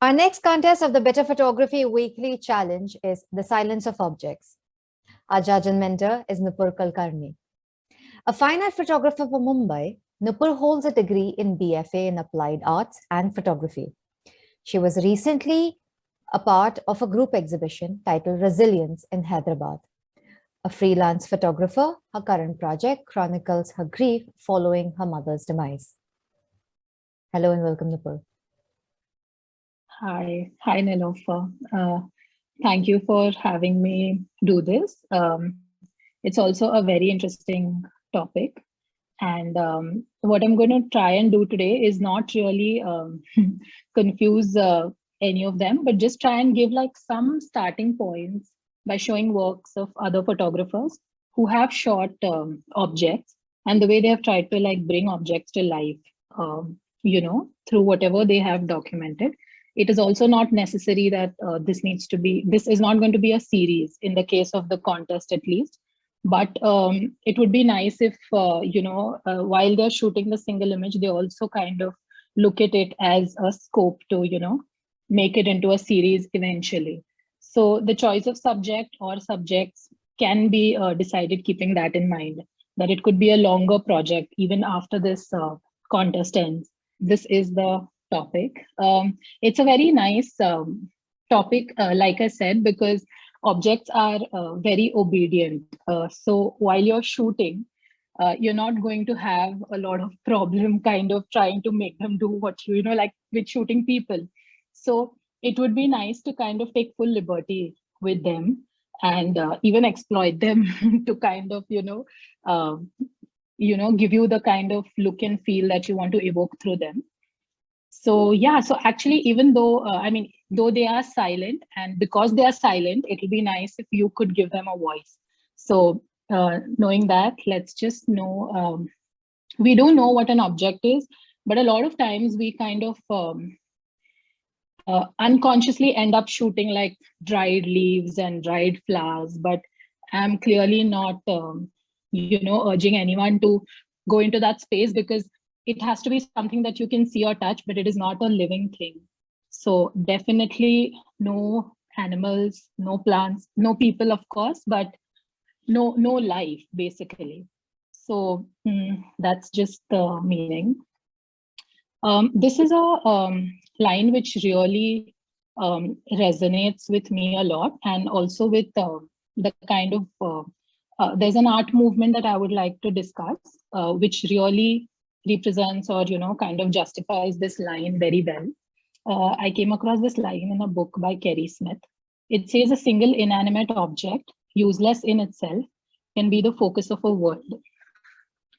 Our next contest of the Better Photography Weekly Challenge is The Silence of Objects. Our judge and mentor is Nupur Kulkarni. A fine art photographer from Mumbai, Nupur holds a degree in BFA in Applied Arts and Photography. She was recently a part of a group exhibition titled Resilience in Hyderabad. A freelance photographer, her current project chronicles her grief following her mother's demise. Hello and welcome, Nupur. Hi, Nilofer. Thank you for having me do this. It's also a very interesting topic. And what I'm going to try and do today is not really confuse any of them, but just try and give like some starting points by showing works of other photographers who have shot objects and the way they have tried to like bring objects to life, through whatever they have documented. It is also not necessary that this is not going to be a series in the case of the contest at least. But it would be nice if, while they're shooting the single image, they also kind of look at it as a scope to, make it into a series eventually. So the choice of subject or subjects can be decided keeping that in mind, that it could be a longer project even after this contest ends. This is the topic. It's a very nice topic, like I said, because objects are very obedient. So while you're shooting, you're not going to have a lot of problem kind of trying to make them do what like with shooting people. So it would be nice to kind of take full liberty with them and even exploit them to kind of, give you the kind of look and feel that you want to evoke through them. So yeah, so actually, even though, though they are silent, and because they are silent, it'll be nice if you could give them a voice. So knowing that, let's just know, we don't know what an object is, but a lot of times we kind of unconsciously end up shooting like dried leaves and dried flowers, but I'm clearly not, urging anyone to go into that space because it has to be something that you can see or touch, but it is not a living thing. So definitely no animals, no plants, no people, of course, but no life, basically. So that's just the meaning. This is a line which really resonates with me a lot, and also with the kind of, there's an art movement that I would like to discuss, which really represents or kind of justifies this line very well. I came across this line in a book by Kerry Smith. It says a single inanimate object, useless in itself, can be the focus of a world.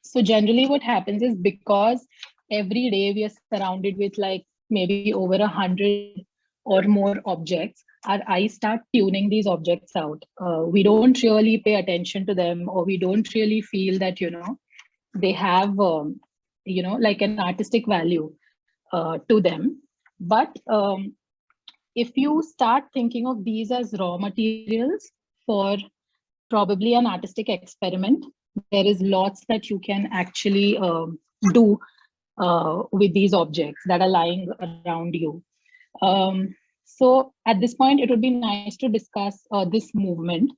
So generally what happens is, because every day we are surrounded with like maybe over 100 or more objects, our eyes start tuning these objects out. We don't really pay attention to them, or we don't really feel that, they have like an artistic value to them. But if you start thinking of these as raw materials for probably an artistic experiment, there is lots that you can actually do with these objects that are lying around you. So at this point, it would be nice to discuss this movement.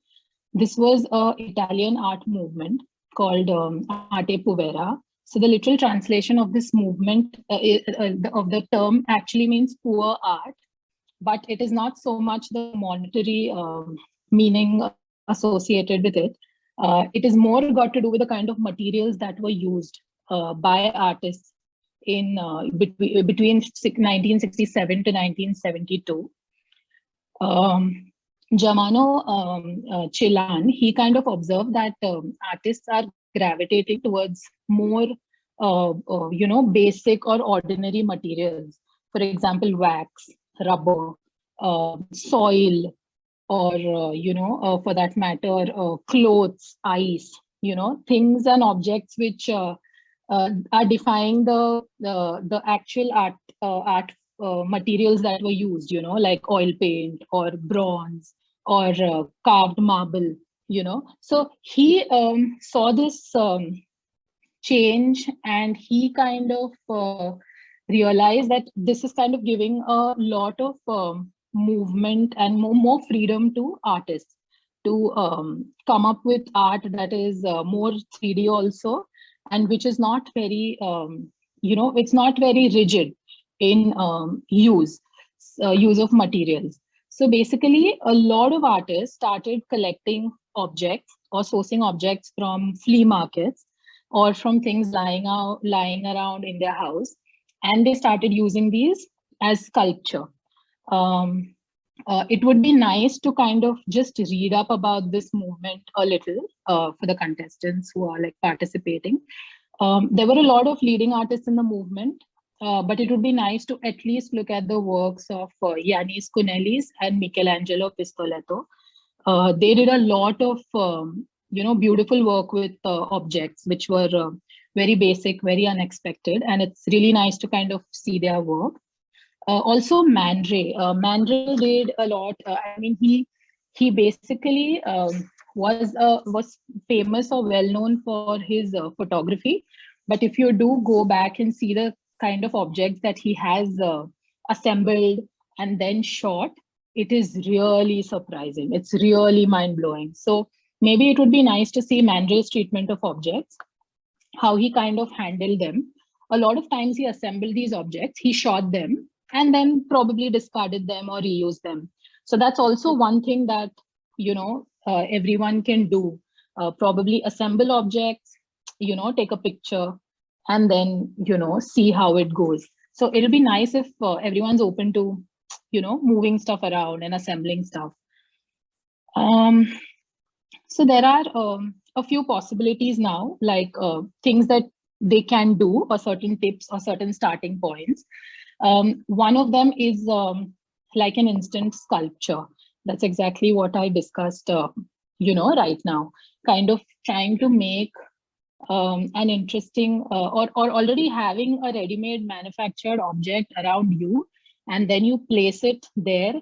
This was an Italian art movement called ARTE POVERA. So the literal translation of this movement of the term actually means poor art, but it is not so much the monetary meaning associated with it. It is more got to do with the kind of materials that were used by artists in between 1967 to 1972. Germano Chilan, he kind of observed that artists are gravitating towards more, basic or ordinary materials. For example, wax, rubber, soil, or for that matter, clothes, ice, things and objects which are defying the actual art materials that were used, like oil paint or bronze or carved marble, So he saw this change, and he kind of realize that this is kind of giving a lot of movement and more freedom to artists to come up with art that is more 3D also, and which is not very, it's not very rigid in use of materials. So basically, a lot of artists started collecting objects or sourcing objects from flea markets or from things lying around in their house, and they started using these as sculpture. It would be nice to kind of just read up about this movement a little for the contestants who are like participating. There were a lot of leading artists in the movement, but it would be nice to at least look at the works of Yannis Kounelis and Michelangelo Pistoletto. They did a lot of beautiful work with objects which were very basic, very unexpected, and it's really nice to kind of see their work. Also, Mandre did a lot. I mean, he basically was famous or well known for his photography. But if you do go back and see the kind of objects that he has assembled and then shot, it is really surprising. It's really mind blowing. So maybe it would be nice to see Mandre's treatment of objects, how he kind of handled them. A lot of times he assembled these objects, he shot them, and then probably discarded them or reused them. So that's also one thing that, everyone can do. Probably assemble objects, take a picture, and then, see how it goes. So it'll be nice if everyone's open to, moving stuff around and assembling stuff. So there are a few possibilities now, like things that they can do, or certain tips or certain starting points. One of them is like an instant sculpture. That's exactly what I discussed, right now. Kind of trying to make an interesting or already having a ready-made manufactured object around you, and then you place it there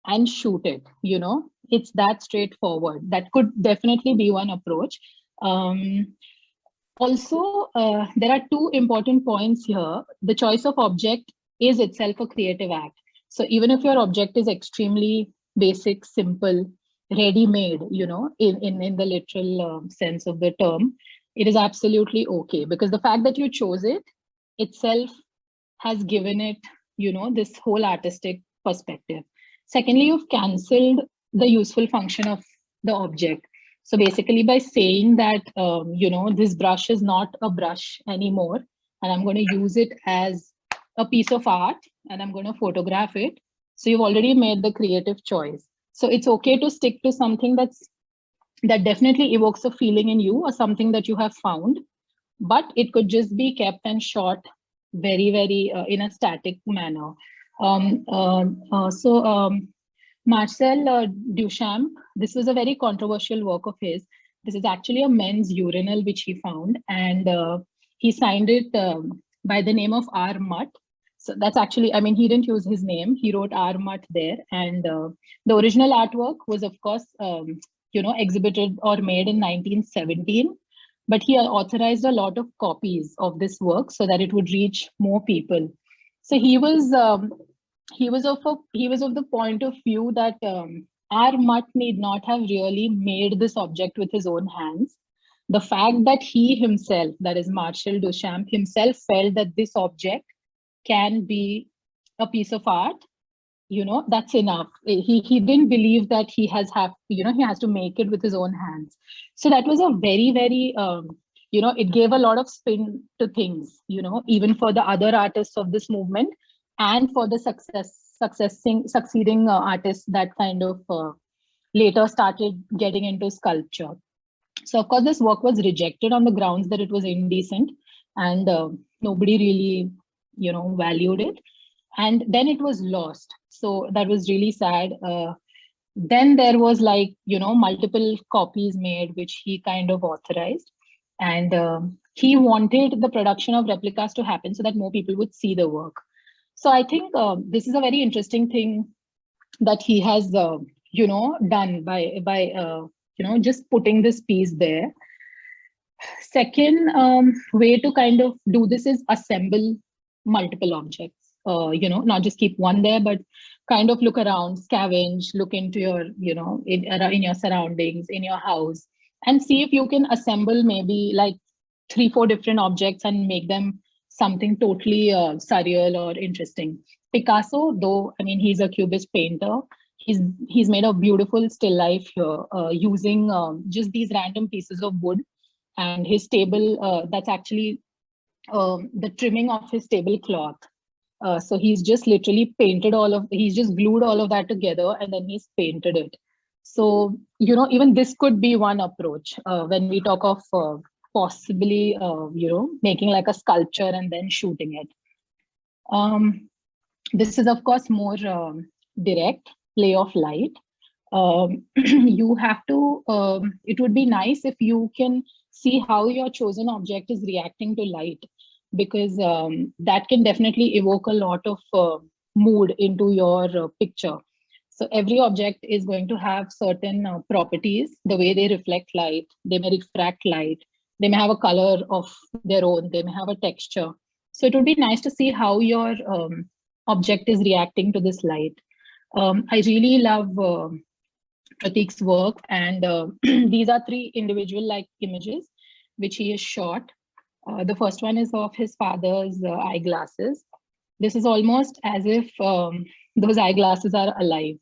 and shoot it. It's that straightforward. That could definitely be one approach. Also, there are two important points here. The choice of object is itself a creative act. So even if your object is extremely basic, simple, ready-made, in the literal sense of the term, it is absolutely okay, because the fact that you chose it itself has given it, this whole artistic perspective. Secondly, you've canceled the useful function of the object. So basically, by saying that, this brush is not a brush anymore, and I'm going to use it as a piece of art, and I'm going to photograph it. So you've already made the creative choice. So it's okay to stick to something that definitely evokes a feeling in you, or something that you have found, but it could just be kept and shot very, very in a static manner. Marcel Duchamp, this was a very controversial work of his. This is actually a men's urinal which he found, and he signed it by the name of R. Mutt. So that's actually, I mean, he didn't use his name. He wrote R. Mutt there. And the original artwork was, of course, exhibited or made in 1917. But he authorized a lot of copies of this work so that it would reach more people. So he was of the point of view that R. Mutt need not have really made this object with his own hands. The fact that he himself, that is Marcel Duchamp himself, felt that this object can be a piece of art, that's enough. He didn't believe that he has to make it with his own hands. So that was a very, very, it gave a lot of spin to things, even for the other artists of this movement, and for the succeeding artists that kind of later started getting into sculpture. So of course, this work was rejected on the grounds that it was indecent, and nobody really, valued it. And then it was lost. So that was really sad. Then there was multiple copies made, which he kind of authorized. And he wanted the production of replicas to happen so that more people would see the work. So I think this is a very interesting thing that he has, done by just putting this piece there. Second way to kind of do this is assemble multiple objects, not just keep one there, but kind of look around, scavenge, look into your, in your surroundings, in your house, and see if you can assemble maybe like 3-4 different objects and make them something totally surreal or interesting. Picasso, though, I mean, he's a cubist painter. He's made a beautiful still life here using just these random pieces of wood, and his table, that's actually the trimming of his tablecloth. So he's just literally he's just glued all of that together and then he's painted it. So, even this could be one approach when we talk of possibly, making like a sculpture and then shooting it. This is, of course, more direct play of light. You have to, it would be nice if you can see how your chosen object is reacting to light, because that can definitely evoke a lot of mood into your picture. So every object is going to have certain properties, the way they reflect light, they may refract light, they may have a color of their own, they may have a texture. So it would be nice to see how your object is reacting to this light. I really love Pratik's work, and these are 3 individual like images which he has shot. The first one is of his father's eyeglasses. This is almost as if those eyeglasses are alive,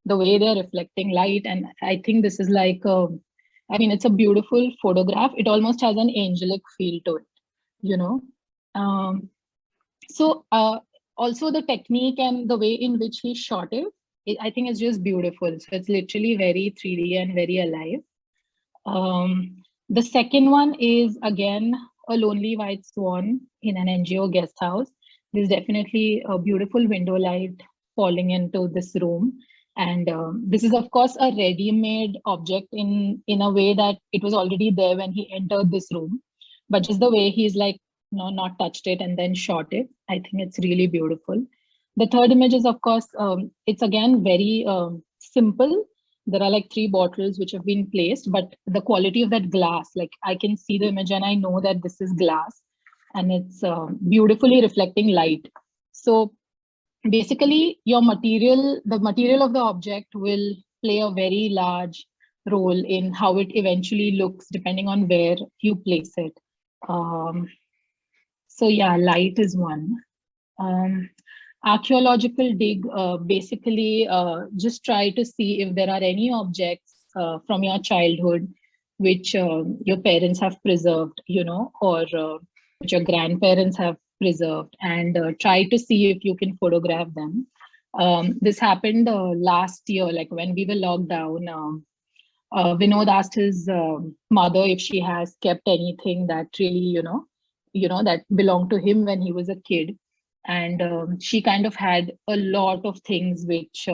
the way they're reflecting light. And I think this is like, I mean, it's a beautiful photograph. It almost has an angelic feel to it, So also the technique and the way in which he shot it, I think it's just beautiful. So it's literally very 3D and very alive. The second one is again a lonely white swan in an NGO guest house. There's definitely a beautiful window light falling into this room. And this is, of course, a ready-made object in a way that it was already there when he entered this room. But just the way he's like, not touched it and then shot it, I think it's really beautiful. The third image is, of course, it's again very simple. There are like 3 bottles which have been placed, but the quality of that glass, like I can see the image and I know that this is glass, and it's beautifully reflecting light. So basically the material of the object will play a very large role in how it eventually looks depending on where you place it. So yeah, light is one. Archaeological dig, basically just try to see if there are any objects from your childhood which your parents have preserved, or which your grandparents have preserved, and try to see if you can photograph them. This happened last year, like when we were locked down. Vinod asked his mother if she has kept anything that really, that belonged to him when he was a kid. And she kind of had a lot of things which,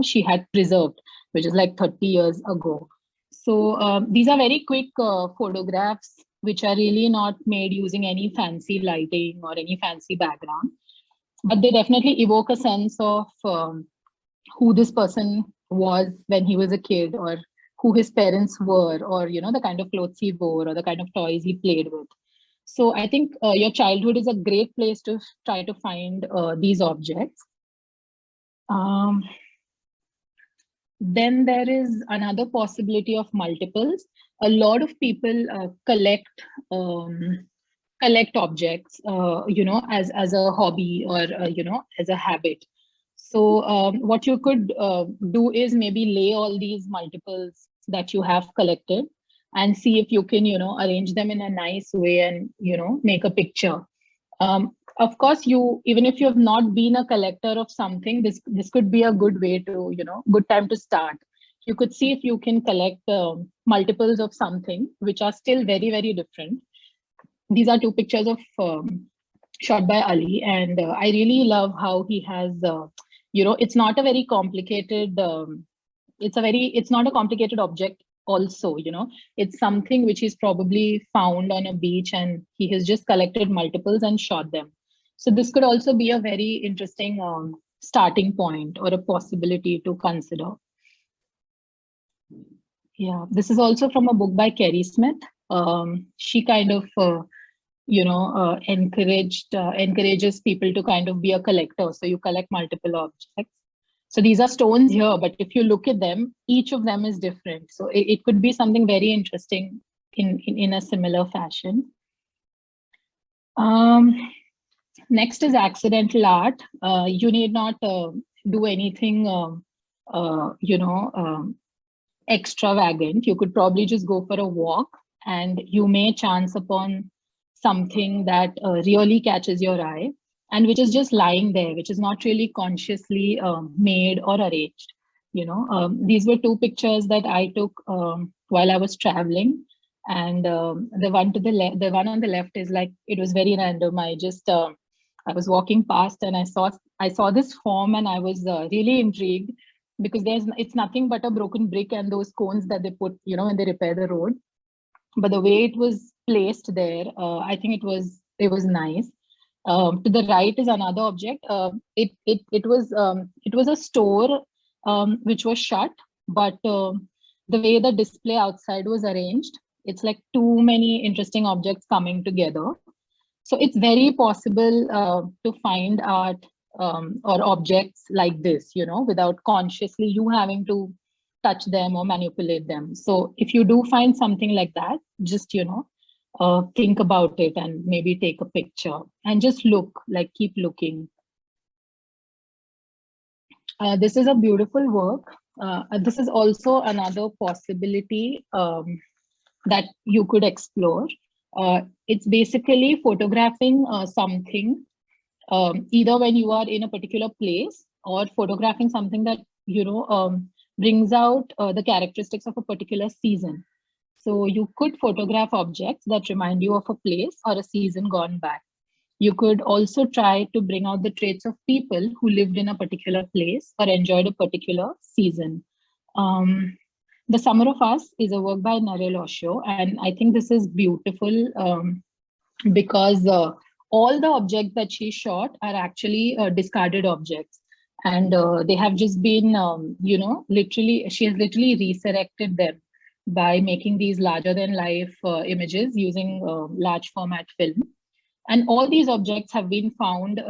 she had preserved, which is like 30 years ago. So these are very quick photographs, which are really not made using any fancy lighting or any fancy background. But they definitely evoke a sense of who this person was when he was a kid, or who his parents were, or, the kind of clothes he wore, or the kind of toys he played with. So I think your childhood is a great place to try to find these objects. Then there is another possibility of multiples. A lot of people collect objects, as a hobby, or as a habit. So what you could do is maybe lay all these multiples that you have collected and see if you can, arrange them in a nice way and, make a picture. Of course, even if you have not been a collector of something, this could be a good way to, good time to start. You could see if you can collect multiples of something which are still very, very different. These are 2 pictures of shot by Ali, and I really love how he has, it's not a very complicated, it's not a complicated object also, it's something which is probably found on a beach and he has just collected multiples and shot them. So this could also be a very interesting starting point or a possibility to consider. Yeah, this is also from a book by Kerry Smith. She kind of encourages people to kind of be a collector. So you collect multiple objects. So these are stones here, but if you look at them, each of them is different. So it could be something very interesting in a similar fashion. Next is accidental art. You need not do anything, extravagant. You could probably just go for a walk and you may chance upon something that really catches your eye and which is just lying there, which is not really consciously made or arranged. These were two pictures that I took while I was traveling. And the one on the left is like, it was very random. I was walking past and I saw this form and I was really intrigued because it's nothing but a broken brick and those cones that they put, when they repair the road. But the way it was placed there, I think it was nice. To the right is another object. It was a store which was shut, but the way the display outside was arranged, it's like too many interesting objects coming together. So it's very possible to find art or objects like this, without consciously you having to touch them or manipulate them. So if you do find something like that, just, think about it and maybe take a picture and just look, like keep looking. This is a beautiful work. This is also another possibility that you could explore. It's basically photographing something, either when you are in a particular place or photographing something that, brings out the characteristics of a particular season. So you could photograph objects that remind you of a place or a season gone by. You could also try to bring out the traits of people who lived in a particular place or enjoyed a particular season. The Summer of Us is a work by Narelle Osho, and I think this is beautiful because all the objects that she shot are actually discarded objects. And they have just been, she has literally resurrected them by making these larger than life images using large format film. And all these objects have been found,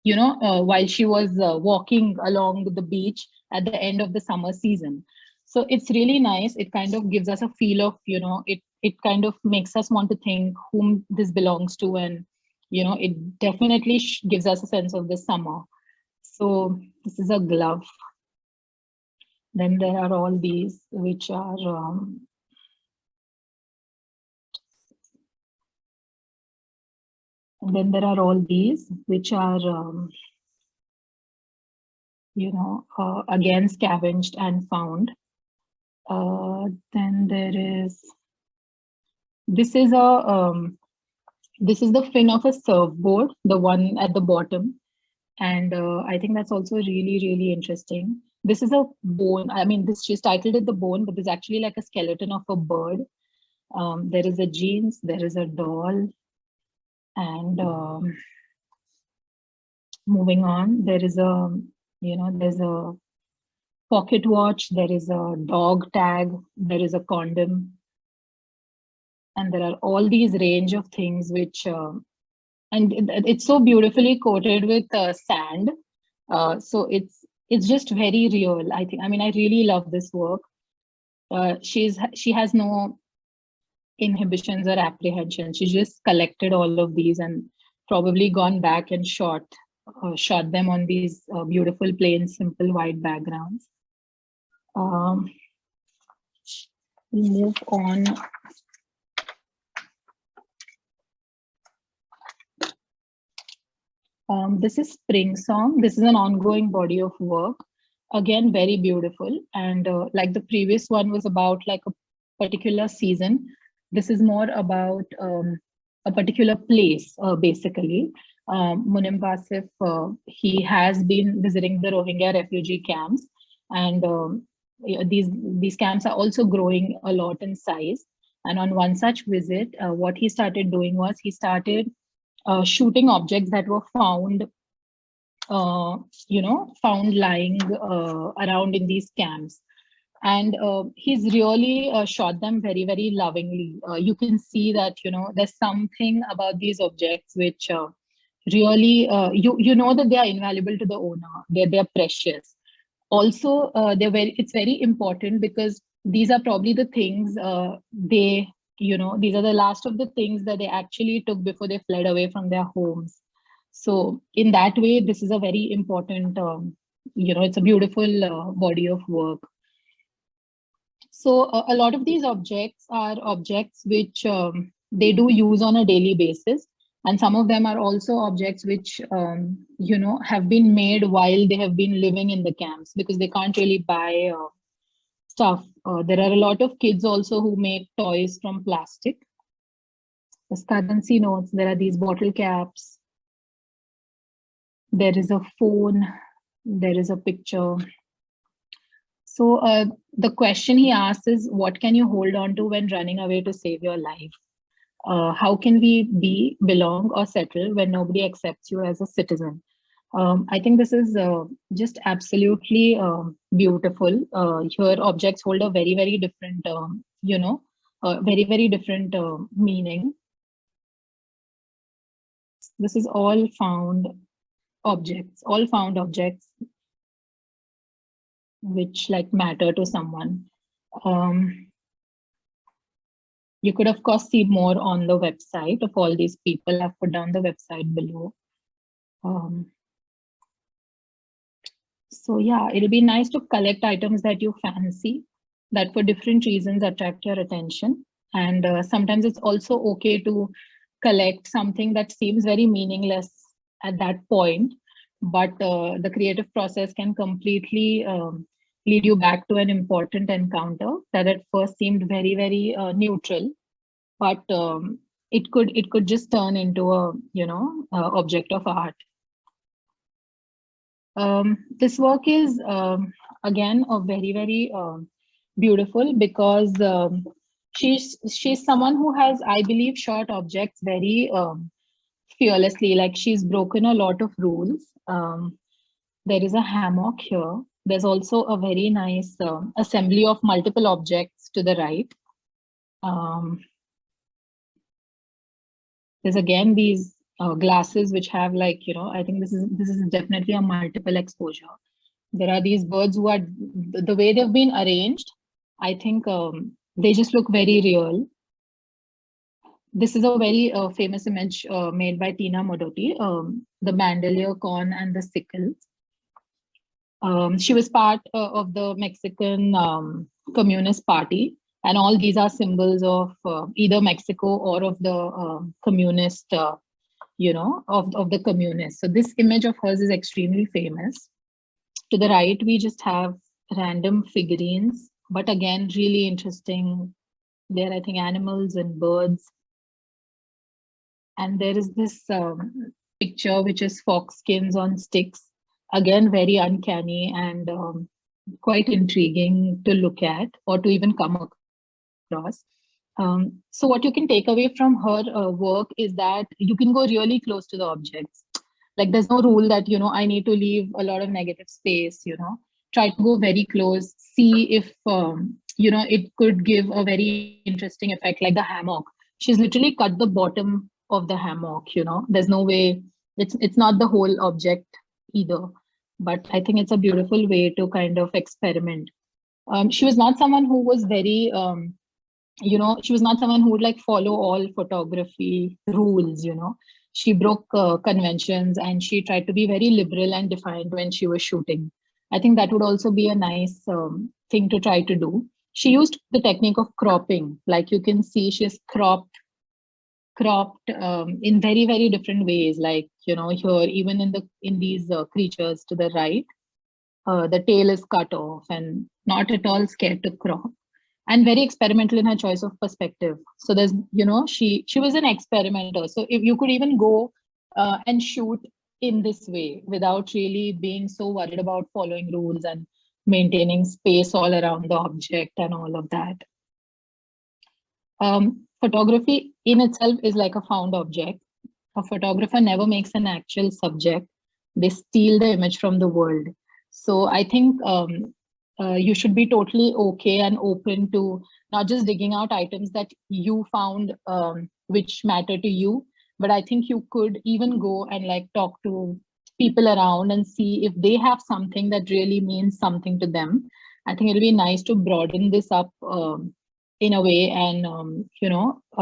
while she was walking along the beach at the end of the summer season. So it's really nice. It kind of gives us a feel of, it kind of makes us want to think whom this belongs to. And, it definitely gives us a sense of the summer. So this is a glove. Then there are all these, which are, and then there are all these, which are, again, scavenged and found. Then there is, this is the fin of a surfboard, the one at the bottom. And I think that's also really, really interesting. This is a bone. I mean, she's titled it the bone, but there's actually like a skeleton of a bird. There is a jeans, there is a doll. And moving on, there is there's a pocket watch, there is a dog tag, there is a condom. And there are all these range of things which, and it's so beautifully coated with sand. So it's just very real. I really love this work. She has no inhibitions or apprehensions. She just collected all of these and probably gone back and shot them on these beautiful, plain, simple, white backgrounds. We move on. This is Spring Song. This is an ongoing body of work. Again, very beautiful. And like the previous one was about like a particular season, this is more about a particular place, basically. Munim Basif, he has been visiting the Rohingya refugee camps. And these camps are also growing a lot in size. And on one such visit, what he started doing was he started shooting objects that were found, found lying around in these camps. And he's really shot them very, very lovingly. You can see that, there's something about these objects which really, you know that they are invaluable to the owner. They're precious. Also, it's very important because these are probably the things these are the last of the things that they actually took before they fled away from their homes. So in that way, this is a very important, it's a beautiful body of work. So a lot of these objects are objects which they do use on a daily basis. And some of them are also objects which, have been made while they have been living in the camps because they can't really buy stuff. There are a lot of kids also who make toys from plastic. As currency notes, there are these bottle caps. There is a phone. There is a picture. So the question he asks is, what can you hold on to when running away to save your life? How can we belong or settle when nobody accepts you as a citizen? I think this is just absolutely beautiful. Here, objects hold a very, very different, very, very different meaning. This is all found objects, which like matter to someone. You could, of course, see more on the website of all these people. I've put down the website below. So yeah, it'll be nice to collect items that you fancy, that for different reasons attract your attention. And sometimes it's also okay to collect something that seems very meaningless at that point, but the creative process can completely lead you back to an important encounter that at first seemed very, very neutral, but it could just turn into a object of art. This work is again a very, very beautiful because she's someone who has, I believe, shot objects very fearlessly. Like she's broken a lot of rules. There is a hammock here. There's also a very nice assembly of multiple objects to the right. There's again these glasses which have like, I think this is definitely a multiple exposure. There are these birds who are, the way they've been arranged, I think they just look very real. This is a very famous image made by Tina Modotti, the bandolier, corn, and the sickle. She was part of the Mexican Communist Party, and all these are symbols of either Mexico or of the communist, of the communists. So this image of hers is extremely famous. To the right, we just have random figurines, but again, really interesting. There, I think, animals and birds. And there is this picture, which is fox skins on sticks. Again, very uncanny and quite intriguing to look at or to even come across. So what you can take away from her work is that you can go really close to the objects. Like there's no rule that, I need to leave a lot of negative space, try to go very close, see if, it could give a very interesting effect, like the hammock. She's literally cut the bottom of the hammock, there's no way, it's not the whole object either, but I think it's a beautiful way to kind of experiment. She was not someone who was very, she was not someone who would like follow all photography rules, She broke conventions and she tried to be very liberal and defiant when she was shooting. I think that would also be a nice thing to try to do. She used the technique of cropping. Like you can see, she's cropped in very, very different ways. Like, here, even in these creatures to the right, the tail is cut off and not at all scared to crop. And very experimental in her choice of perspective. So there's, she was an experimenter. So if you could even go and shoot in this way without really being so worried about following rules and maintaining space all around the object and all of that. Photography in itself is like a found object. A photographer never makes an actual subject. They steal the image from the world. So I think you should be totally okay and open to not just digging out items that you found which matter to you, but I think you could even go and like talk to people around and see if they have something that really means something to them. I think it'll be nice to broaden this up in a way and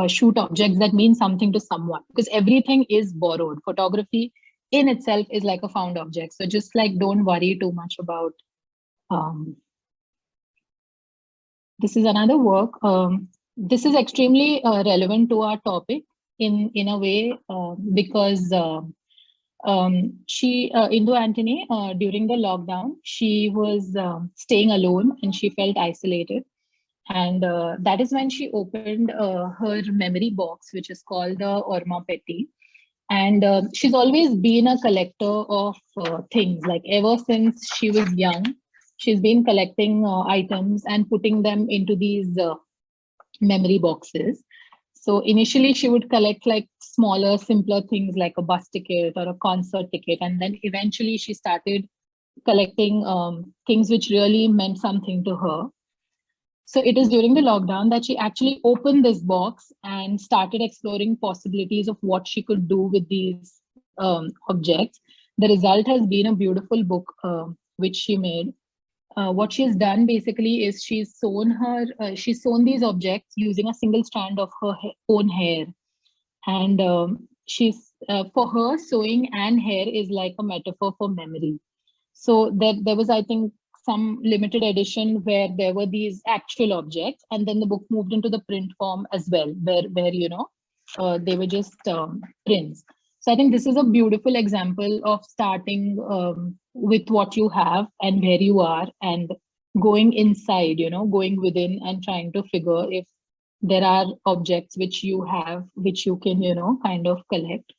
shoot objects that mean something to someone, because everything is borrowed. Photography in itself is like a found object, so just like don't worry too much about this is another work. This is extremely relevant to our topic in a way because Indu Antony, during the lockdown, she was staying alone and she felt isolated. And that is when she opened her memory box, which is called the Orma Petty. And she's always been a collector of things, like ever since she was young. She's been collecting items and putting them into these memory boxes. So initially she would collect like smaller, simpler things like a bus ticket or a concert ticket. And then eventually she started collecting things which really meant something to her. So it is during the lockdown that she actually opened this box and started exploring possibilities of what she could do with these objects. The result has been a beautiful book which she made. What she's done basically is she's sewn these objects using a single strand of her own hair. And for her, sewing and hair is like a metaphor for memory. So there was, I think, some limited edition where there were these actual objects, and then the book moved into the print form as well, where they were just prints. So I think this is a beautiful example of starting with what you have and where you are, and going inside, going within and trying to figure if there are objects which you have, which you can, kind of collect.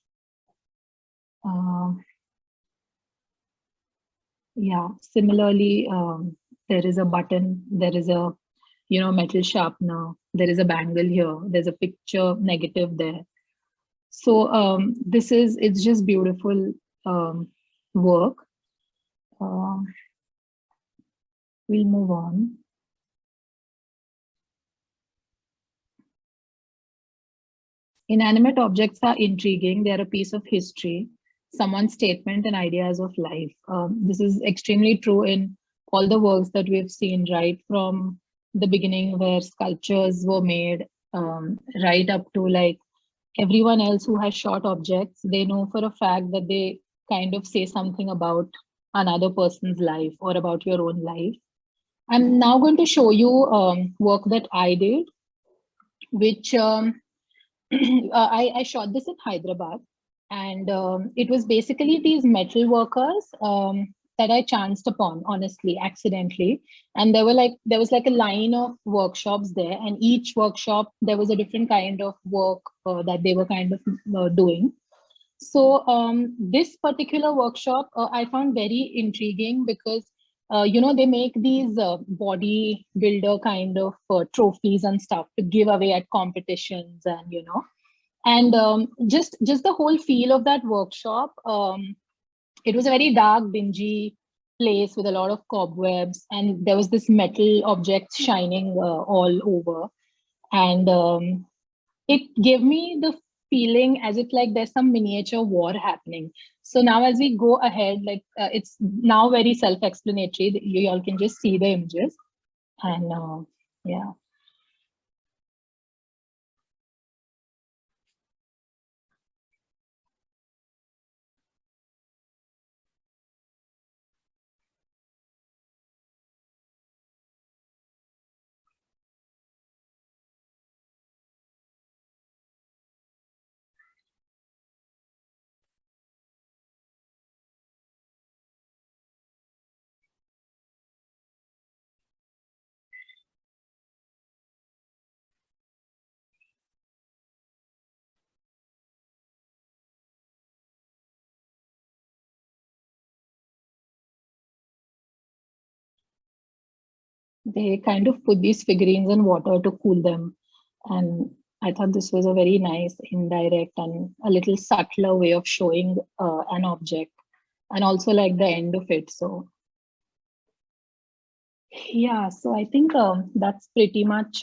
Yeah, similarly, there is a button, there is a, metal sharpener, there is a bangle here, there's a picture negative there. So it's just beautiful work. We'll move on. Inanimate objects are intriguing. They're a piece of history, someone's statement and ideas of life. This is extremely true in all the works that we've seen, right from the beginning where sculptures were made, right up to like everyone else who has shot objects. They know for a fact that they kind of say something about another person's life or about your own life. I'm now going to show you work that I did, which I shot this in Hyderabad. And it was basically these metal workers that I chanced upon, honestly, accidentally. And there was like a line of workshops there, and each workshop, there was a different kind of work that they were kind of doing. So this particular workshop I found very intriguing because, they make these body builder kind of trophies and stuff to give away at competitions, and just the whole feel of that workshop. It was a very dark, dingy place with a lot of cobwebs, and there was this metal object shining all over. And it gave me the feeling as if like there's some miniature war happening. So now as we go ahead, like it's now very self-explanatory. You all can just see the images. And yeah. They kind of put these figurines in water to cool them. And I thought this was a very nice, indirect, and a little subtler way of showing an object, and also like the end of it. So Yeah, so I think that's pretty much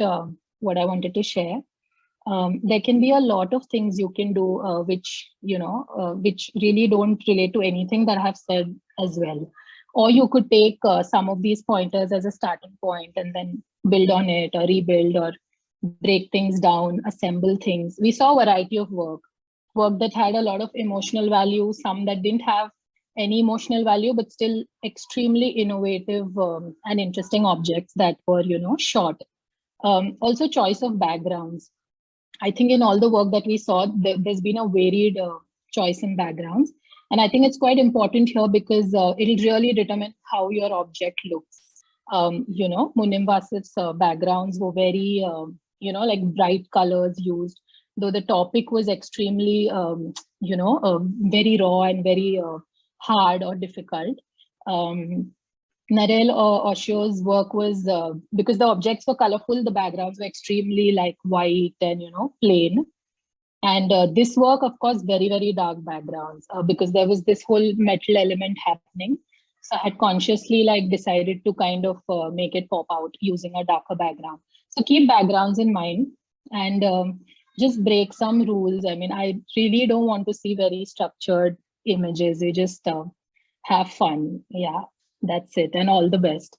what I wanted to share. There can be a lot of things you can do, which really don't relate to anything that I have said as well. Or you could take some of these pointers as a starting point and then build on it or rebuild or break things down, assemble things. We saw a variety of work that had a lot of emotional value, some that didn't have any emotional value, but still extremely innovative and interesting objects that were, short. Also, choice of backgrounds. I think in all the work that we saw, there's been a varied choice in backgrounds. And I think it's quite important here because it'll really determine how your object looks. Munim Vasif's backgrounds were very, like bright colors used, though the topic was extremely, very raw and very hard or difficult. Narelle Oshio's work was, because the objects were colorful, the backgrounds were extremely like white and, plain. And this work, of course, very, very dark backgrounds because there was this whole metal element happening. So I had consciously like decided to kind of make it pop out using a darker background. So keep backgrounds in mind and just break some rules. I mean, I really don't want to see very structured images. We just have fun. Yeah, that's it. And all the best.